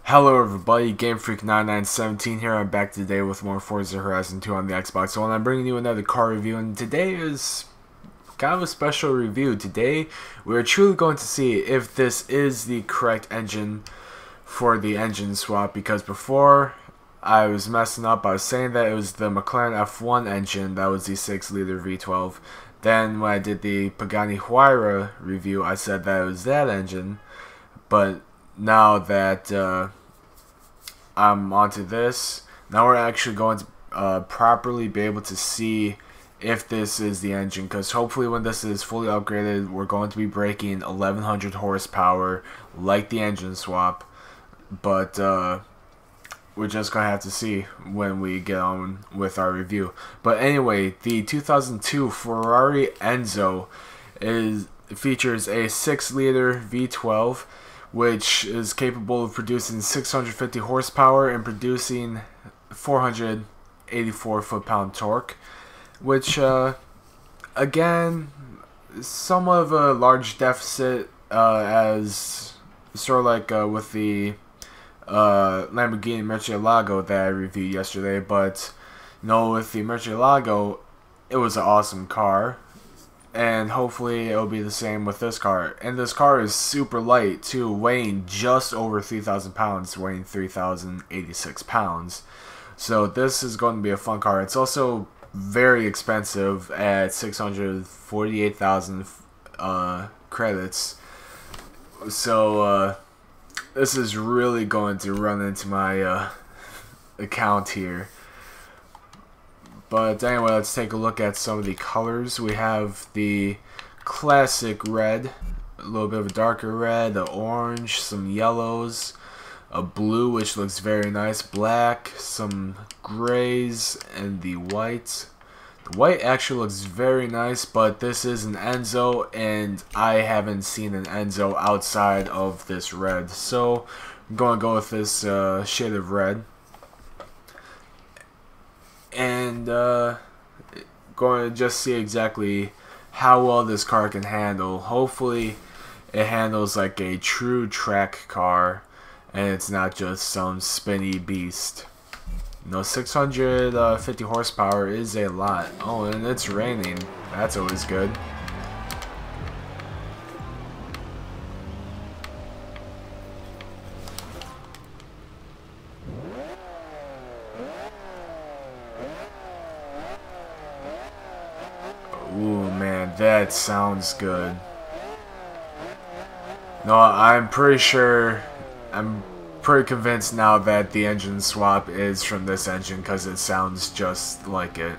Hello everybody, GameFreak9917 here. I'm back today with more Forza Horizon 2 on the Xbox One. I'm bringing you another car review, and today is kind of a special review. Today, we're truly going to see if this is the correct engine for the engine swap, because before I was messing up. I was saying that it was the McLaren F1 engine that was the 6-liter V12. Then when I did the Pagani Huayra review, I said that it was that engine, but now that I'm onto this, now we're actually going to properly be able to see if this is the engine, because hopefully when this is fully upgraded, we're going to be breaking 1100 horsepower like the engine swap, but we're just going to have to see when we get on with our review. But anyway, the 2002 Ferrari Enzo features a 6-liter V12, which is capable of producing 650 horsepower and producing 484 foot-pound torque, which, again, somewhat of a large deficit, as sort of like with the Lamborghini Murcielago that I reviewed yesterday. But you know, with the Murcielago, it was an awesome car, and hopefully it'll be the same with this car. And this car is super light too, weighing just over 3,000 pounds, weighing 3,086 pounds. So this is going to be a fun car. It's also very expensive at 648,000 credits. So this is really going to run into my account here. But anyway, let's take a look at some of the colors. We have the classic red, a little bit of a darker red, an orange, some yellows, a blue which looks very nice, black, some grays, and the white. The white actually looks very nice, but this is an Enzo, and I haven't seen an Enzo outside of this red. So I'm going to go with this shade of red. And going to just see exactly how well this car can handle. Hopefully it handles like a true track car, and it's not just some spinny beast. You know, 650 horsepower is a lot. Oh, and it's raining. That's always good. Ooh, man, that sounds good. No, I'm pretty convinced now that the engine swap is from this engine, because it sounds just like it.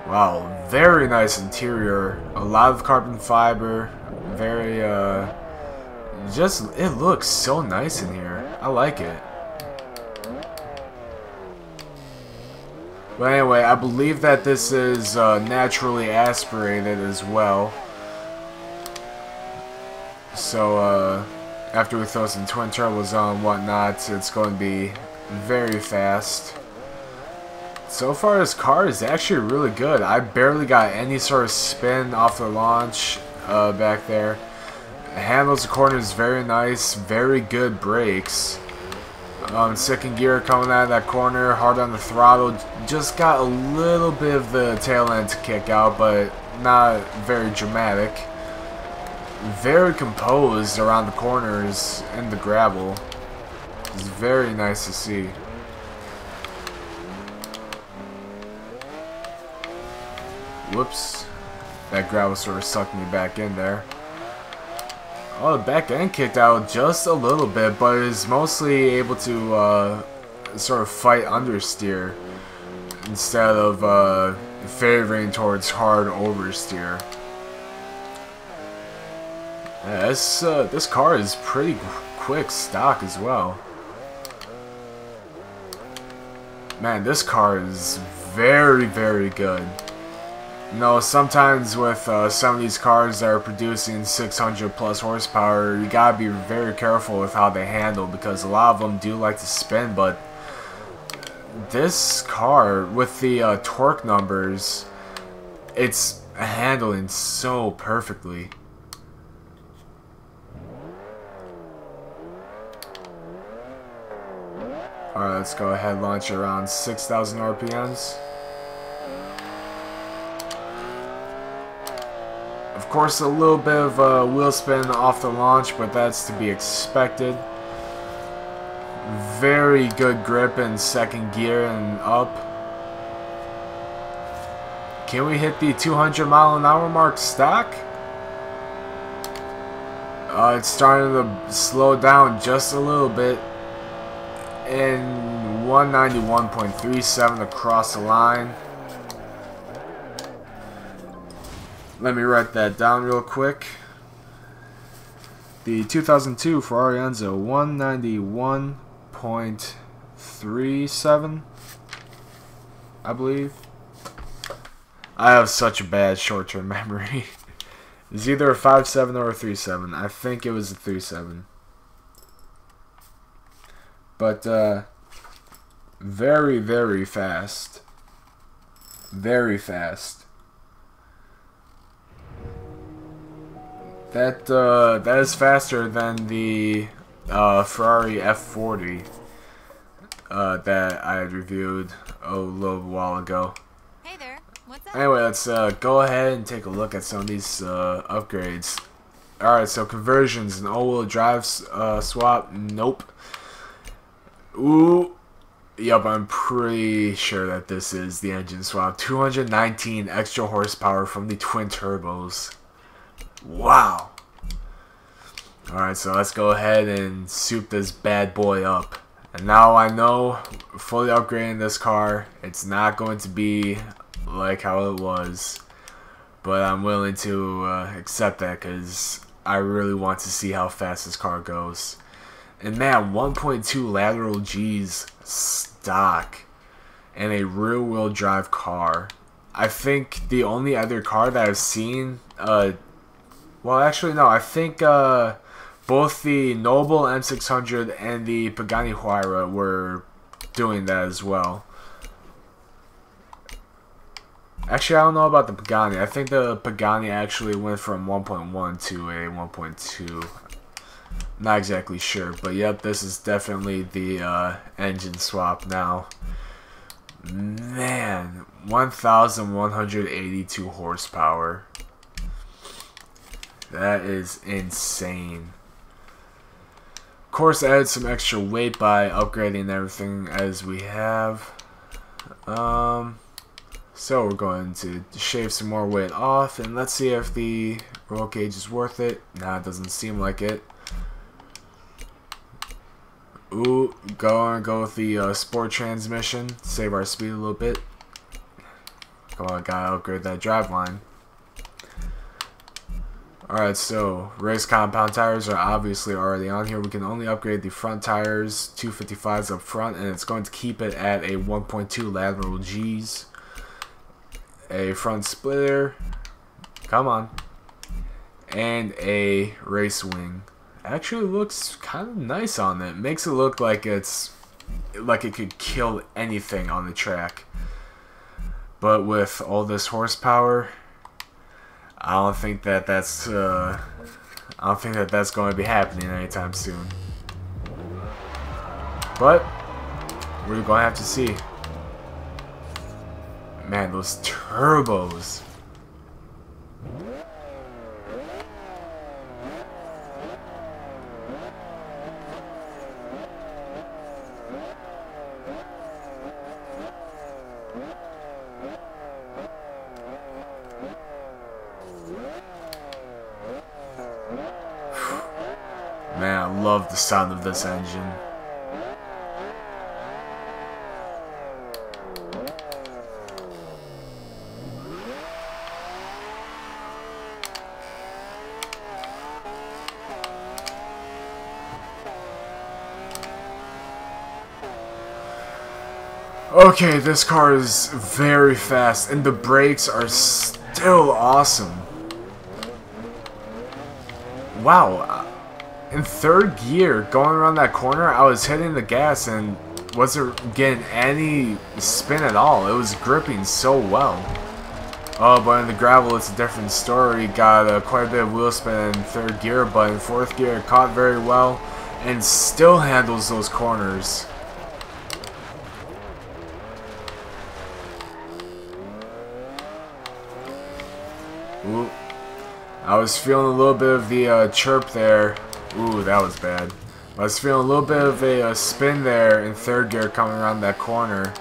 Wow, very nice interior. A lot of carbon fiber. Very, it looks so nice in here. I like it. But anyway, I believe that this is naturally aspirated as well. So, after we throw some twin turbos on and whatnot, it's going to be very fast. So far, this car is actually really good. I barely got any sort of spin off the launch back there. It handles the corners very nice, very good brakes. Second gear coming out of that corner, hard on the throttle. Just got a little bit of the tail end to kick out, but not very dramatic. Very composed around the corners and the gravel. It's very nice to see. Whoops. That gravel sort of sucked me back in there. Oh, the back end kicked out just a little bit, but is mostly able to sort of fight understeer instead of favoring towards hard oversteer. Yeah, this car is pretty quick stock as well. Man, this car is very, very good. You know, sometimes with some of these cars that are producing 600 plus horsepower, you gotta be very careful with how they handle, because a lot of them do like to spin. But this car, with the torque numbers, it's handling so perfectly. Alright, let's go ahead and launch around 6,000 RPMs. Of course, a little bit of wheel spin off the launch, but that's to be expected. Very good grip in second gear and up. Can we hit the 200-mile-an-hour mark stock? It's starting to slow down just a little bit. In 191.37 across the line. Let me write that down real quick. The 2002 Ferrari Enzo, 191.37, I believe. I have such a bad short-term memory. It's either a 5.7 or a 3.7. I think it was a 3.7. But, very, very fast. Very fast. That is faster than the Ferrari F40 that I had reviewed a little while ago. Hey there, what's up? Anyway, let's go ahead and take a look at some of these upgrades. Alright, so conversions, an all-wheel drive swap, nope. Ooh, yep, I'm pretty sure that this is the engine swap. 219 extra horsepower from the twin turbos. Wow. Alright, so let's go ahead and soup this bad boy up. And now I know, fully upgrading this car, it's not going to be like how it was. But I'm willing to accept that because I really want to see how fast this car goes. And man, 1.2 lateral G's stock and a rear-wheel drive car. I think the only other car that I've seen, well actually no, I think both the Noble M600 and the Pagani Huayra were doing that as well. Actually, I don't know about the Pagani. I think the Pagani actually went from 1.1 to a 1.2. Not exactly sure, but yep, this is definitely the engine swap now. Man, 1,182 horsepower. That is insane. Of course, I added some extra weight by upgrading everything as we have. So we're going to shave some more weight off, and let's see if the roll cage is worth it. Nah, it doesn't seem like it. Ooh, go with the sport transmission. Save our speed a little bit. Come on, gotta upgrade that driveline. Alright, so race compound tires are obviously already on here. We can only upgrade the front tires, 255s up front, and it's going to keep it at a 1.2 lateral G's. A front splitter, come on, and a race wing. Actually looks kind of nice on it. Makes it look like it could kill anything on the track. But with all this horsepower, I don't think that that's going to be happening anytime soon. But we're going to have to see. Man, those turbos. Man, I love the sound of this engine. Okay, this car is very fast, and the brakes are still awesome. Wow, in third gear, going around that corner, I was hitting the gas and wasn't getting any spin at all. It was gripping so well. Oh, but in the gravel, it's a different story. Got quite a bit of wheel spin in third gear, but in fourth gear, it caught very well and still handles those corners. Ooh. I was feeling a little bit of the chirp there. Ooh, that was bad. I was feeling a little bit of a spin there in third gear coming around that corner.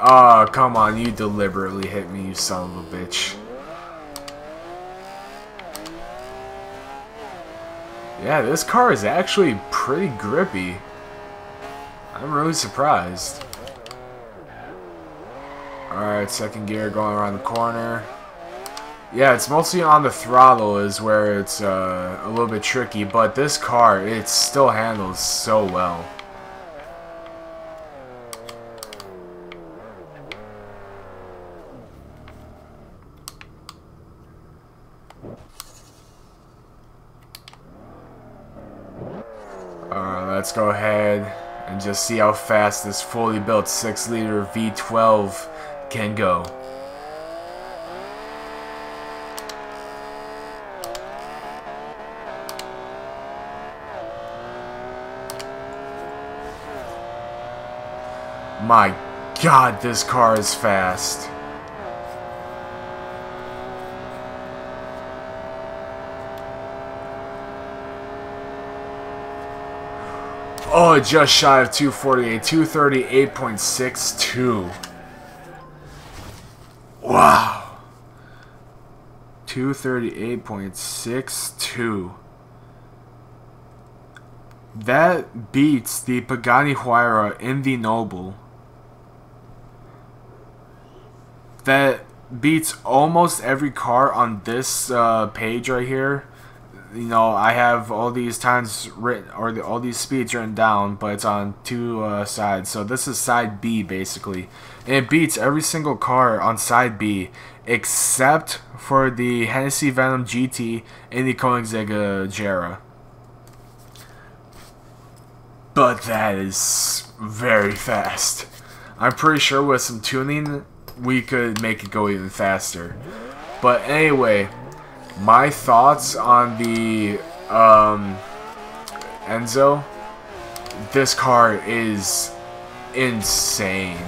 Oh, come on, you deliberately hit me, you son of a bitch. Yeah, this car is actually pretty grippy. I'm really surprised. Alright, second gear going around the corner. Yeah, it's mostly on the throttle is where it's a little bit tricky, but this car, it still handles so well. Let's go ahead and just see how fast this fully built 6-liter V12 can go. My God, this car is fast. Oh, just shy of 248, 238.62. Wow. 238.62. That beats the Pagani Huayra in the Noble. That beats almost every car on this page right here. You know, I have all these times written, or all these speeds written down, but it's on two sides. So this is side B, basically. And it beats every single car on side B, except for the Hennessy Venom GT and the Koenigsegg Jera. But that is very fast. I'm pretty sure with some tuning, we could make it go even faster. But anyway, my thoughts on the Enzo. This car is insane.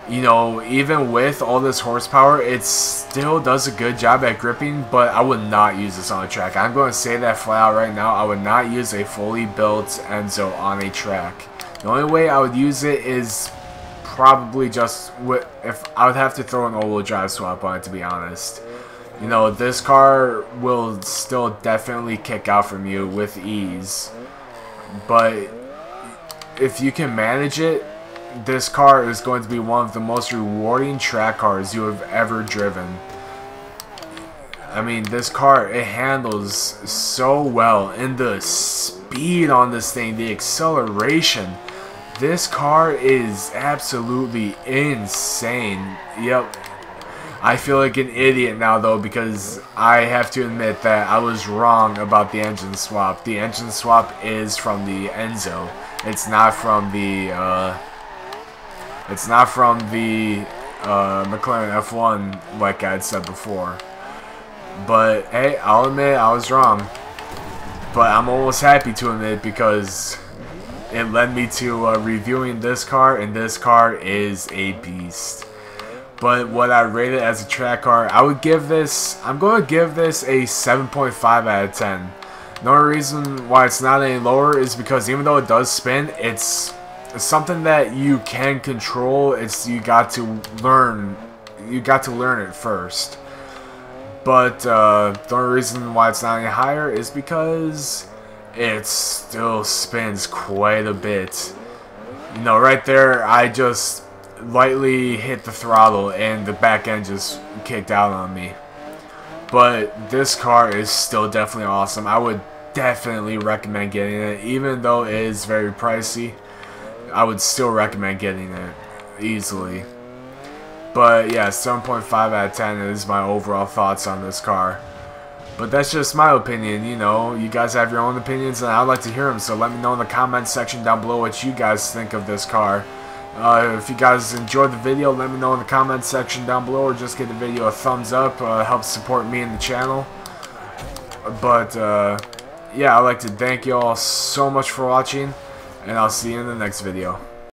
You know, even with all this horsepower, it still does a good job at gripping, but I would not use this on a track. I'm going to say that flat out right now. I would not use a fully built Enzo on a track. The only way I would use it is probably just if I would have to throw an all-wheel drive swap on it, to be honest. You know, this car will still definitely kick out from you with ease. But if you can manage it, this car is going to be one of the most rewarding track cars you have ever driven. I mean, this car, it handles so well. And the speed on this thing, the acceleration. This car is absolutely insane. Yep. I feel like an idiot now, though, because I have to admit that I was wrong about the engine swap. The engine swap is from the Enzo. It's not from the McLaren F1, like I had said before. But hey, I'll admit I was wrong. But I'm almost happy to admit, because it led me to reviewing this car, and this car is a beast. But what I rate it as a track car, I'm going to give this a 7.5 out of 10. The only reason why it's not any lower is because even though it does spin, it's something that you can control. You got to learn it first. But the only reason why it's not any higher is because it still spins quite a bit. You know, right there, I just lightly hit the throttle and the back end just kicked out on me. But this car is still definitely awesome. I would definitely recommend getting it, even though it is very pricey. I would still recommend getting it easily. But yeah, 7.5 out of 10 is my overall thoughts on this car. But that's just my opinion. You know, you guys have your own opinions, and I'd like to hear them. So let me know in the comments section down below what you guys think of this car. If you guys enjoyed the video, let me know in the comments section down below, or just give the video a thumbs up. Helps support me and the channel. But yeah, I'd like to thank you all so much for watching, and I'll see you in the next video.